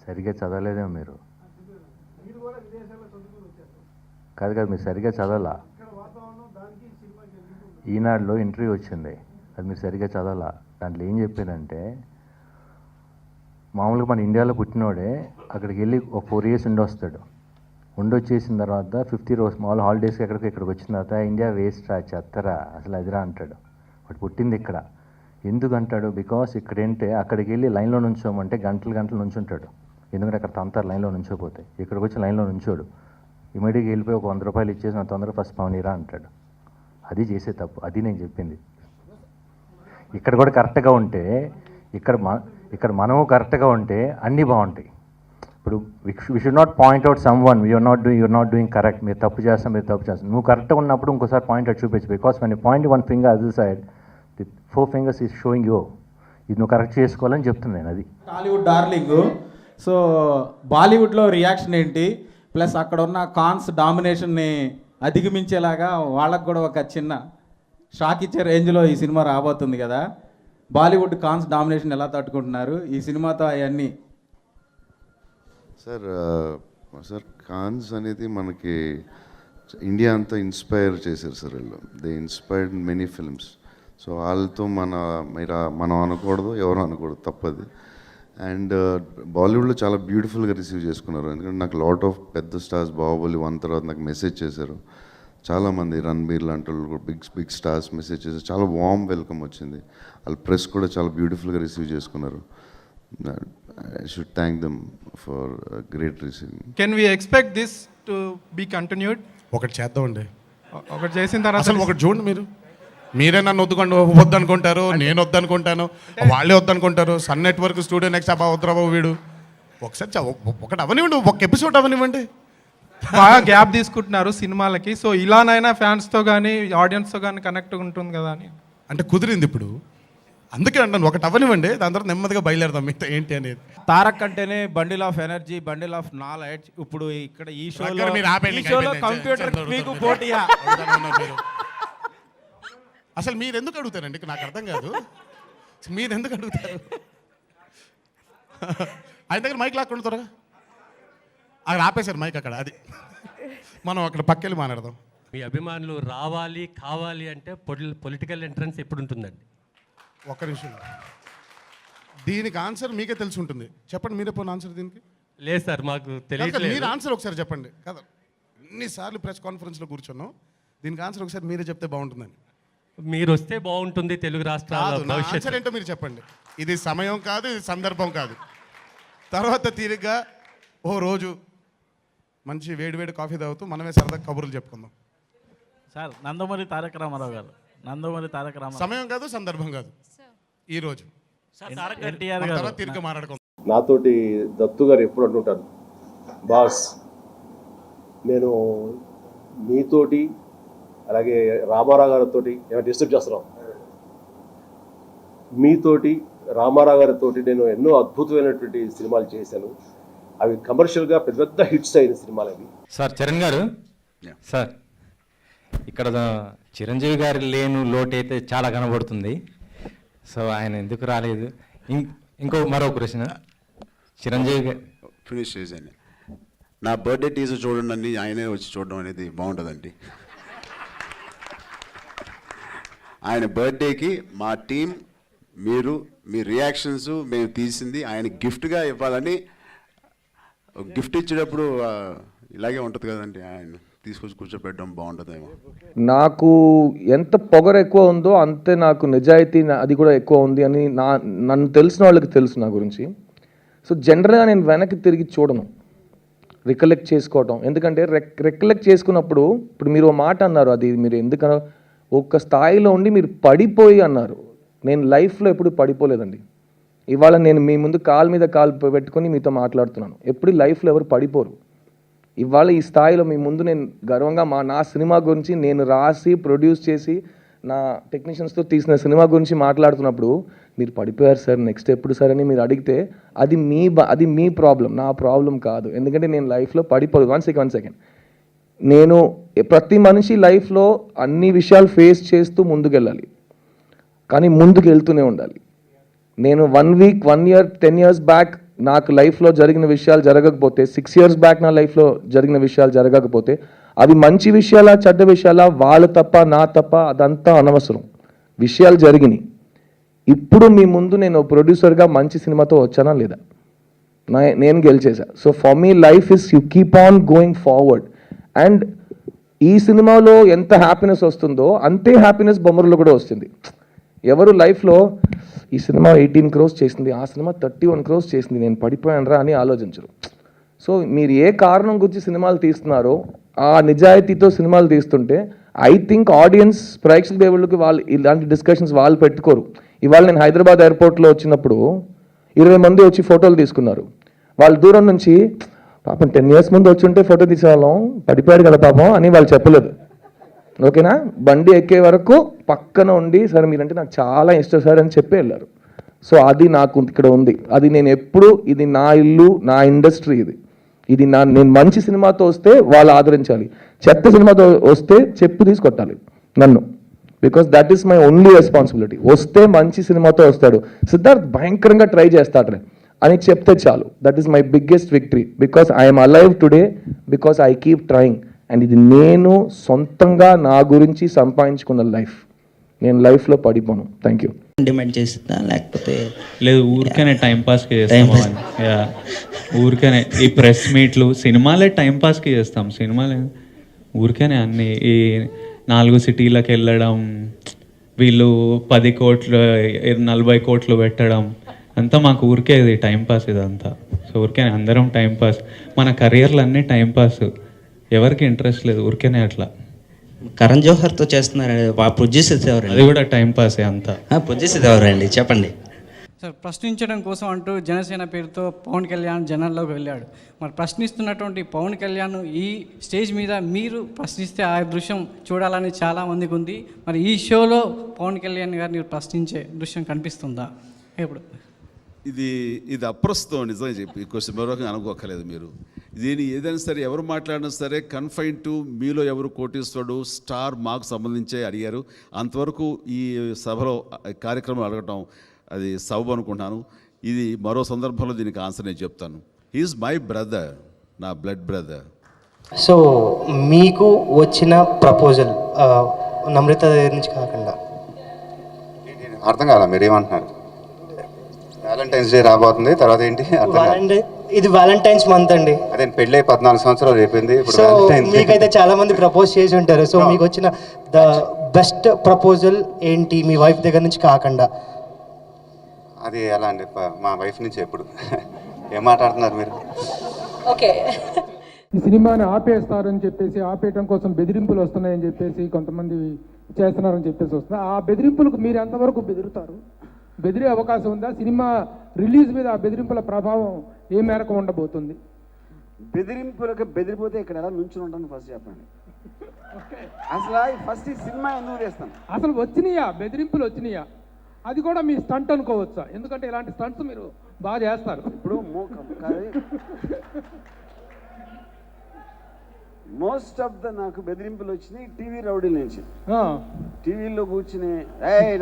సరిగ్గా చదవలేదేమో మీరు. కాదు కాదు, మీరు సరిగ్గా చదవాలా. ఈనాడులో ఇంటర్వ్యూ వచ్చింది, అది మీరు సరిగ్గా చదవాలా. దాంట్లో ఏం చెప్పారంటే, మామూలుగా మన ఇండియాలో పుట్టినోడే అక్కడికి వెళ్ళి ఒక 4 years ఉండొస్తాడు. ఉండొచ్చేసిన తర్వాత 50 రోజు మామూలు హాలిడేస్కి ఇక్కడికి వచ్చిన తర్వాత ఇండియా వేస్ట్ రా, చెత్తరా, అసలు అదిరా అంటాడు. వాడు పుట్టింది ఇక్కడ. ఎందుకు అంటాడు? బికాస్ ఇక్కడ ఏంటే అక్కడికి వెళ్ళి లైన్లో నుంచోమంటే గంటలు నుంచుంటాడు. ఎందుకంటే అక్కడ తంతారు లైన్లో నుంచోపోతే. ఇక్కడికి వచ్చి లైన్లో నుంచోడు. ఇమీడియట్గా వెళ్ళిపోయి ఒక 100 రూపాయలు ఇచ్చేసి నా తొందరగా ఫస్ట్ పవనీరా అంటాడు. అది చేసే తప్పు. అది నేను చెప్పింది. ఇక్కడ కూడా కరెక్ట్గా ఉంటే, ఇక్కడ మనము కరెక్ట్గా ఉంటే అన్నీ బాగుంటాయి. ఇప్పుడు we should not point out someone, you're not doing correct, మీరు తప్పు చేస్తాం. నువ్వు కరెక్ట్గా ఉన్నప్పుడు ఇంకోసారి పాయింట్ అవుట్ చూపించు. Because when you point one finger other side, the 4 fingers is showing you. ఇది నువ్వు కరెక్ట్ చేసుకోవాలని చెప్తున్నాను నేను. అది టాలీవుడ్ డార్లింగ్. సో బాలీవుడ్లో రియాక్షన్ ఏంటి, ప్లస్ అక్కడ ఉన్న కాన్స్ డామినేషన్ని అధిగమించేలాగా వాళ్ళకు కూడా ఒక చిన్న షాక్ ఇచ్చే రేంజ్లో ఈ సినిమా రాబోతుంది కదా. బాలీవుడ్ కాన్స్ డామినేషన్ ఎలా తట్టుకుంటున్నారు ఈ సినిమాతో అవన్నీ? సార్ కాన్స్ అనేది మనకి ఇండియా అంతా ఇన్స్పైర్ చేశారు సార్ వీళ్ళు. They inspired many films. So వాళ్ళతో మనం అనకూడదు, ఎవరు అనకూడదు, తప్పది. అండ్ బాలీవుడ్లో చాలా బ్యూటిఫుల్గా రిసీవ్ చేసుకున్నారు. ఎందుకంటే నాకు లాట్ ఆఫ్ పెద్ద స్టార్స్ బాహుబలి 1 తర్వాత నాకు మెసేజ్ చేశారు చాలామంది. రణబీర్ లాంటి వాళ్ళు బిగ్ స్టార్స్ మెసేజ్ చేశారు. చాలా వార్మ్ వెల్కమ్ వచ్చింది. వాళ్ళ ప్రెస్ కూడా చాలా బ్యూటిఫుల్గా రిసీవ్ చేసుకున్నారు. I should thank them for a great receiving. Can we expect this to be continued? ఒకటి చేద్దామండి. ఒకటి చేసిన తర్వాత అసలు ఒకటి చూడండి, మీరే నన్ను వద్దనుకుంటారు, నేను వద్దనుకుంటాను, వాళ్ళే వద్దనుకుంటారు. సన్ నెట్వర్క్ స్టూడియో నెక్స్ట్ వద్దురాబాబు వీడు. ఒకసారి ఒకటి అవనివ్వండి, ఒక ఎపిసోడ్ అవనివ్వండి. బాగా గ్యాప్ తీసుకుంటున్నారు సినిమాలకి. సో ఇలానైనా ఫ్యాన్స్తో కానీ ఆడియన్స్తో కానీ కనెక్ట్ ఉంటుంది కదా అని అంటే కుదిరింది ఇప్పుడు. అందుకే అంటాను, ఒకటి అవనివ్వండి, దాని తర్వాత నెమ్మదిగా బయలుదేరదాం మిగతా ఏంటి అనేది. తారక్ అంటేనే bundle of energy, bundle of knowledge. ఇప్పుడు ఇక్కడ ఈ షోలో కంప్యూటర్ మీకు పోటీయా? అసలు మీరు ఎందుకు అడుగుతారండి? నాకు అర్థం కాదు. మీరు ఎందుకు అడుగుతారు? ఆయన దగ్గర మైక్ లాక్కుండా త్వరగా. అక్కడ ఆపేశారు మైక్ అక్కడ. అది మనం అక్కడ పక్కెళ్ళి మాట్లాడదాం. మీ అభిమానులు రావాలి కావాలి అంటే పొలిటికల్ ఎంట్రన్స్ ఎప్పుడు ఉంటుందండి? ఒక్క నిమిషం, దీనికి ఆన్సర్ మీకే తెలిసి ఉంటుంది. చెప్పండి, మీరే పోయిన ఆన్సర్ దీనికి. లేదు సార్, మాకు తెలియదు. మీరు ఆన్సర్ ఒకసారి చెప్పండి. కదా ఎన్నిసార్లు ప్రెస్ కాన్ఫరెన్స్లో కూర్చున్నాం, దీనికి ఆన్సర్ ఒకసారి మీరే చెప్తే బాగుంటుందని. మీరు వస్తే బాగుంటుంది తెలుగు రాష్ట్రాల ఆన్సర్ ఏంటో మీరు చెప్పండి. ఇది సమయం కాదు, ఇది సందర్భం కాదు. తర్వాత తీరిగ్గా ఓ రోజు మంచి వేడివేడి కాఫీ తాగుతూ మనమే సరదా కబుర్లు చెప్పుకుందాం. సార్ నందమూరి తారక రామారావు గారు, సమయం కాదు, సందర్భం కాదు, ఈ రోజు తీరిక మాట్లాడుకుందాం. నాతోటి దత్తు గారు ఎప్పుడు అంటుంటారు, బాస్ నేను మీతోటి అలాగే రామారావు గారితో ఏమైనా డిస్టర్బ్ చేస్తున్నాం, మీతోటి రామారావు గారితో నేను ఎన్నో అద్భుతమైనటువంటి సినిమాలు చేశాను. అవి కమర్షియల్గా పెద్ద పెద్ద హిట్స్ అయిన సినిమాలు అవి. సార్ చరణ్ గారు, సార్ ఇక్కడ చిరంజీవి గారి లేను లోటు అయితే చాలా కనబడుతుంది. సో ఆయన ఎందుకు రాలేదు? మరో ప్రశ్న, చిరంజీవి గారు ఫినిష్ చేశాను. నా బర్త్డే టీజర్ చూడండి అని ఆయనే వచ్చి చూడడం అనేది బాగుంటుందండి. ఆయన బర్త్డేకి మా టీం, మీరు, మీ రియాక్షన్స్ మేము తీసింది ఆయన గిఫ్ట్గా ఇవ్వాలని. గిఫ్ట్ ఇచ్చేటప్పుడు ఇలాగే ఉంటుంది కదండి, ఆయన తీసుకొచ్చి కూర్చోబెట్టడం బాగుంటుందేమో. నాకు ఎంత పొగరు ఎక్కువ ఉందో అంతే నాకు నిజాయితీ అది కూడా ఎక్కువ ఉంది అని నన్ను తెలిసిన వాళ్ళకి తెలుసు నా గురించి. సో జనరల్గా నేను వెనక్కి తిరిగి చూడను, రికలెక్ట్ చేసుకోవటం. ఎందుకంటే రికలెక్ట్ చేసుకున్నప్పుడు ఇప్పుడు మీరు ఒక మాట అన్నారు, అది మీరు ఎందుకనో ఒక్క స్థాయిలో ఉండి మీరు పడిపోయి అన్నారు. నేను లైఫ్లో ఎప్పుడు పడిపోలేదండి. ఇవాళ నేను మీ ముందు కాలు మీద కాలు పెట్టుకొని మీతో మాట్లాడుతున్నాను. ఎప్పుడు లైఫ్లో ఎవరు పడిపోరు. ఇవాళ ఈ స్థాయిలో మీ ముందు నేను గర్వంగా నా సినిమా గురించి నేను రాసి ప్రొడ్యూస్ చేసి నా టెక్నీషియన్స్తో తీసిన సినిమా గురించి మాట్లాడుతున్నప్పుడు మీరు పడిపోయారు సార్, నెక్స్ట్ ఎప్పుడు సార్ అని మీరు అడిగితే అది మీ ప్రాబ్లం, నా ప్రాబ్లం కాదు. ఎందుకంటే నేను లైఫ్లో పడిపోదు. వన్ సెకండ్, నేను ప్రతి మనిషి లైఫ్లో అన్ని విషయాలు ఫేస్ చేస్తూ ముందుకెళ్ళాలి, కానీ ముందుకు వెళ్తూనే ఉండాలి. నేను 1 week, 1 year, 10 years బ్యాక్ నాకు లైఫ్లో జరిగిన విషయాలు జరగకపోతే 6 years బ్యాక్ నా లైఫ్లో జరిగిన విషయాలు జరగకపోతే అవి మంచి విషయాలా చెడ్డ విషయాలా వాళ్ళు తప్ప నా తప్ప అదంతా అనవసరం. విషయాలు జరిగినాయి. ఇప్పుడు మీ ముందు నేను ప్రొడ్యూసర్గా మంచి సినిమాతో వచ్చానా లేదా, నేను గెలిచేసా. So for me life is you keep on going forward. And ఈ సినిమాలో ఎంత హ్యాపీనెస్ వస్తుందో అంతే హ్యాపీనెస్ బొమ్మరులో కూడా వస్తుంది. ఎవరు లైఫ్లో ఈ సినిమా 18 crores చేసింది, ఆ సినిమా 31 crores చేసింది, నేను పడిపోయానరా అని ఆలోచించరు. సో మీరు ఏ కారణం గురించి సినిమాలు తీస్తున్నారో ఆ నిజాయితీతో సినిమాలు తీస్తుంటే ఐ థింక్ ఆడియన్స్ ప్రేక్షక దేవుళ్ళకి వాళ్ళు ఇలాంటి డిస్కషన్స్ వాళ్ళు పెట్టుకోరు. ఇవాళ నేను హైదరాబాద్ ఎయిర్పోర్ట్లో వచ్చినప్పుడు 20 మంది వచ్చి ఫోటోలు తీసుకున్నారు. వాళ్ళు దూరం నుంచి పాపం 10 years ముందు వచ్చి ఉంటే ఫోటో తీసేవాళ్ళం, పడిపోయాడు కదా పాపం అని వాళ్ళు చెప్పలేదు. ఓకేనా, బండి ఎక్కే వరకు పక్కన ఉండి సార్ మీరంటే నాకు చాలా ఇష్టం సార్ అని చెప్పి వెళ్ళారు. సో అది నాకు ఇక్కడ ఉంది. అది నేను ఎప్పుడు ఇది నా ఇల్లు, నా ఇండస్ట్రీ, ఇది నేను మంచి సినిమాతో వస్తే వాళ్ళు ఆదరించాలి, చెత్త సినిమాతో వస్తే చెప్పు తీసుకొట్టాలి నన్ను, because that is my only responsibility. వస్తే మంచి సినిమాతో వస్తాడు, సిద్ధార్థ్ భయంకరంగా ట్రై చేస్తాడు అని చెప్తే చాలు. That is my biggest victory, because I'm alive today because I keep trying. And ఇది నేను సొంతంగా నా గురించి సంపాదించుకున్న లైఫ్. నేను లైఫ్లో పడిపోను. Thank you. డిమాండ్ చేస్తుందా లేకపోతే లేదు ఊరికనే టైంపాస్కి చేస్తాం. ఊరికనే ఈ ప్రెస్ మీట్లు సినిమాలే టైంపాస్కి చేస్తాం. సినిమాలే ఊరికనే అన్నీ ఈ 4 cities వెళ్ళడం, వీళ్ళు 10 కోట్లు 40 కోట్లు పెట్టడం అంతా మాకు ఊరికే ఇది టైంపాస్ ఇదంతా. సో ఊరికే అందరం టైంపాస్, మన కెరియర్లు అన్నీ టైంపాస్, ఎవరికి ఇంట్రెస్ట్ లేదు, ఊరికేనే అట్లా. కరణ్ జోహర్తో చేస్తున్నారు, ప్రొడ్యూసర్స్ ఎవరండి? అది కూడా టైంపాసే అంతా. ప్రొడ్యూసర్స్ ఎవరండి చెప్పండి. సార్ ప్రశ్నించడం కోసం అంటూ జనసేన పేరుతో పవన్ కళ్యాణ్ జనాల్లోకి వెళ్ళాడు. మరి ప్రశ్నిస్తున్నటువంటి పవన్ కళ్యాణ్ ఈ స్టేజ్ మీద మీరు ప్రశ్నిస్తే ఆ దృశ్యం చూడాలని చాలామందికి ఉంది. మరి ఈ షోలో పవన్ కళ్యాణ్ గారిని ప్రశ్నించే దృశ్యం కనిపిస్తుందా? ఇప్పుడు ఇది అప్రస్తుతం నిజంగా చెప్పి క్వశ్చన్ మరొక అనుకోకలేదు. మీరు దీని ఏదైనా సరే ఎవరు మాట్లాడినా సరే కన్ఫైన్ టు మీలో ఎవరు కోటిస్తాడు స్టార్ మాకు సంబంధించే అడిగారు. అంతవరకు ఈ సభలో కార్యక్రమం అడగటం అది సబబు అనుకుంటున్నాను. ఇది మరో సందర్భంలో దీనికి ఆన్సర్ నేను చెప్తాను. హీఈస్ మై బ్రదర్, నా బ్లడ్ బ్రదర్. సో మీకు వచ్చిన ప్రపోజల్ నమ్రత దగ్గర నుంచి కాకుండా అర్థం కాదా మీరు ఏమంటున్నారు? వ్యాలంటైన్స్ డే రాబోతుంది, తర్వాత ఏంటి? ఇది వ్యాలంటైన్స్ మంత్ అండి. అదే పెళ్ళి 14 సంవత్సరాలు అయిపోయింది. సో మీకైతే చాలా మంది ప్రపోజ్ చేసి ఉంటారు. సో మీకు వచ్చిన ద బెస్ట్ ప్రపోజల్ ఏంటి మీ వైఫ్ దగ్గర నుంచి కాకుండా? అది ఎలా అండి, మా వైఫ్ నుంచి ఎప్పుడు ఏం మాట్లాడుతున్నారు మీరు? ఓకే, ఈ సినిమాని ఆపేస్తారని చెప్పేసి, ఆపేయటం కోసం బెదిరింపులు వస్తున్నాయని చెప్పేసి కొంతమంది చేస్తున్నారని చెప్పేసి వస్తుంది. ఆ బెదిరింపులకు మీరు ఎంతవరకు బెదిరుతారు? బెదిరే అవకాశం ఉందా? సినిమా రిలీజ్ మీద ఆ బెదిరింపుల ప్రభావం ఏ మేరకు ఉండబోతుంది? బెదిరింపులకు బెదిరిపోతే ఇక్కడ ఎలా నుంచుని ఉంటాను ఫస్ట్ చెప్పండి. అసలు ఫస్ట్ ఈ సినిమా ఎందుకు చేస్తాను? అసలు వచ్చినాయా బెదిరింపులు వచ్చినాయా? అది కూడా మీ స్టంట్ అనుకోవచ్చా? ఎందుకంటే ఇలాంటి స్టంట్స్ మీరు బాగా చేస్తారు. ఇప్పుడు మోస్ట్ ఆఫ్ ద నాకు బెదిరింపులు వచ్చినాయి టీవీ రౌడీల నుంచి. టీవీలో కూర్చుని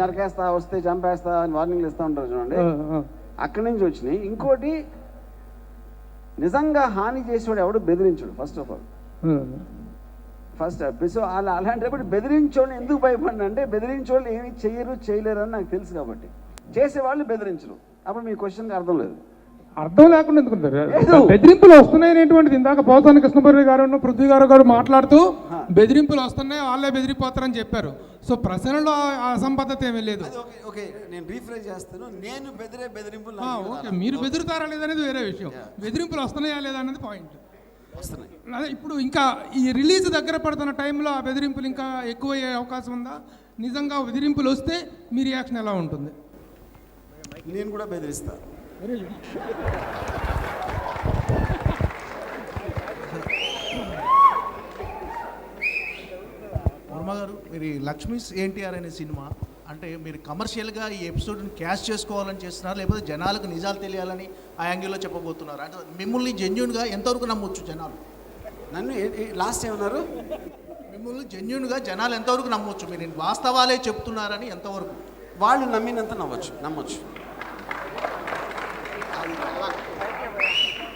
నరకేస్తా, వస్తే చంపేస్తా అని వార్నింగ్లు ఇస్తూ ఉంటారు చూడండి, అక్కడి నుంచి వచ్చినాయి. ఇంకోటి నిజంగా హాని చేసేవాడు ఎవడు బెదిరించాడు ఫస్ట్ ఆఫ్ ఆల్. సో అలాంటప్పుడు బెదిరించోళ్ళు ఎందుకు భయపడిన అంటే బెదిరించోళ్ళు ఏమి చేయలేరు అని నాకు తెలుసు కాబట్టి. చేసేవాళ్ళు బెదిరించరు. అప్పుడు మీ క్వశ్చన్కి అర్థం లేదు. అర్థం లేకుండా ఎందుకుంటారు? బెదిరింపులు వస్తున్నాయనేటువంటిది ఇందాక పోసాని కృష్ణపూర్తి గారు పృథ్వీ గారు మాట్లాడుతూ బెదిరింపులు వస్తున్నాయి, వాళ్ళే బెదిరిపోతారని చెప్పారు. సో ప్రశ్నలో అసంబద్ధత ఏమీ లేదు. ఓకే, నేను రీఫ్రెష్ చేస్తాను. నేను బెదిరింపులు ఓకే, మీరు బెదిరుతారా లేదనేది వేరే విషయం. బెదిరింపులు వస్తున్నాయా లేదా అనేది పాయింట్. అదే ఇప్పుడు ఇంకా ఈ రిలీజ్ దగ్గర పడుతున్న టైంలో ఆ బెదిరింపులు ఇంకా ఎక్కువయ్యే అవకాశం ఉందా? నిజంగా బెదిరింపులు వస్తే మీ రియాక్షన్ ఎలా ఉంటుంది? నేను కూడా బెదిరిస్తాను. వర్మ గారు, మీరు లక్ష్మీస్ ఎన్టీఆర్ అనే సినిమా అంటే మీరు కమర్షియల్గా ఈ ఎపిసోడ్ని క్యాష్ చేసుకోవాలని చేస్తున్నారు, లేకపోతే జనాలకు నిజాలు తెలియాలని ఆ యాంగిల్లో చెప్పబోతున్నారు? అంటే మిమ్మల్ని జెన్యున్గా ఎంతవరకు నమ్మొచ్చు జనాలు? నన్ను లాస్ట్ ఏమన్నారు? మిమ్మల్ని జెన్యున్గా జనాలు ఎంతవరకు నమ్మొచ్చు? మీరు వాస్తవాలే చెప్తున్నారని ఎంతవరకు? వాళ్ళు నమ్మినంత నమ్మొచ్చు.